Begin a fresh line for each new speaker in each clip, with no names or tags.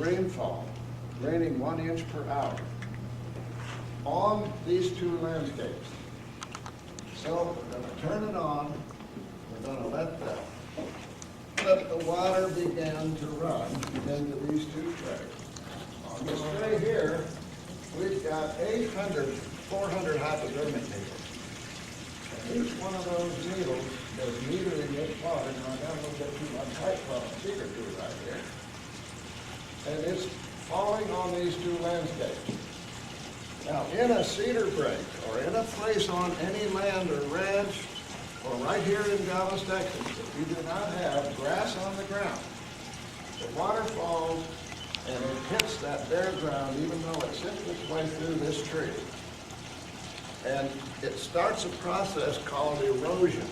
rainfall, raining 1 inch per hour on these two landscapes. So we're going to turn it on. We're going to let the water begin to run into these two trays. On this tray here, we've got 400 hypodermic needles. And each one of those needles is metering this water. Now I got a little bit too much height from a cedar tree right here. And it's falling on these two landscapes. Now in a cedar break or in a place on any land or ranch or right here in Dallas, Texas, if you do not have grass on the ground, the water falls and it hits that bare ground even though it sits its way through this tree. And it starts a process called erosion.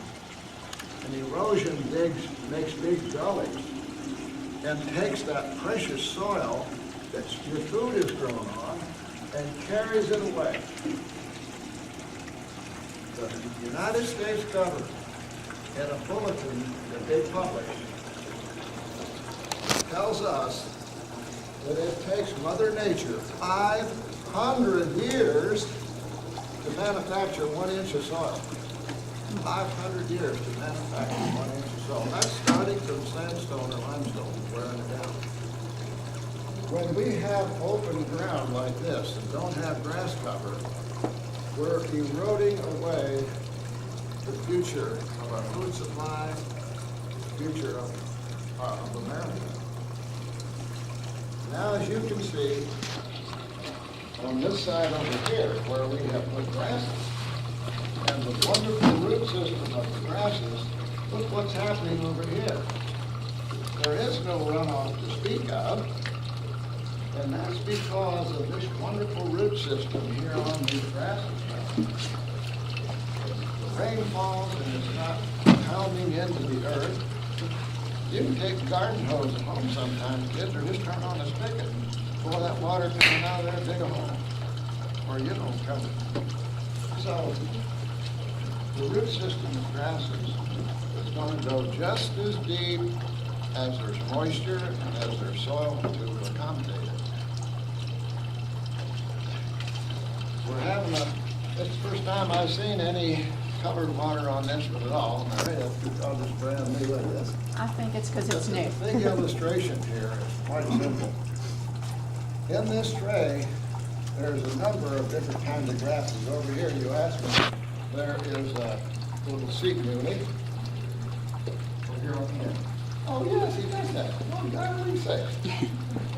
And erosion makes big gullies and takes that precious soil that your food is grown on and carries it away. The United States government, in a bulletin that they publish, tells us that it takes Mother Nature 500 years to manufacture 1 inch of soil. 500 years to manufacture 1 inch of soil. That's starting from sandstone or limestone, wearing it down. When we have open ground like this and don't have grass cover, we're eroding away the future of our food supply, the future of America. Now, as you can see, on this side over here, where we have put grasses, and the wonderful root system of the grasses, look what's happening over here. There is no runoff to speak of, and that's because of this wonderful root system here on these grasses. The rain falls and it's not pounding into the earth. You can take a garden hose at home sometimes, kids, or just turn on the spigot and pour that water coming out of there, dig a hole, or you don't cover it. So the root system of grasses is going to go just as deep as there's moisture and as there's soil to accommodate it. We're having it's the first time I've seen any covered water on this one at all. And I have to call this brand new like this.
I think it's because it's new.
The big illustration here is quite simple. In this tray, there's a number of different kinds of grasses. Over here, you asked me, there is a little sea muley. Over here on the end. Oh, yes, he does that. One guy really say it.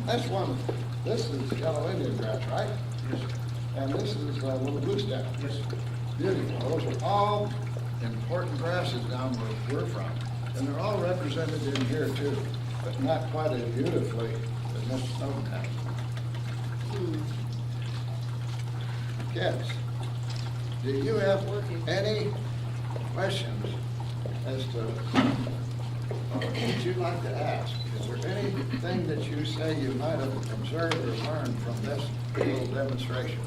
That's one. This is yellow Indian grass, right? Yes. And this is a little blue stem. Yes. Beautiful. Those are all important grasses down where we're from. And they're all represented in here too, but not quite as beautifully as Miss Snowden has. Kids, do you have any questions as to what you'd like to ask? Is there anything that you say you might have observed or learned from this little demonstration?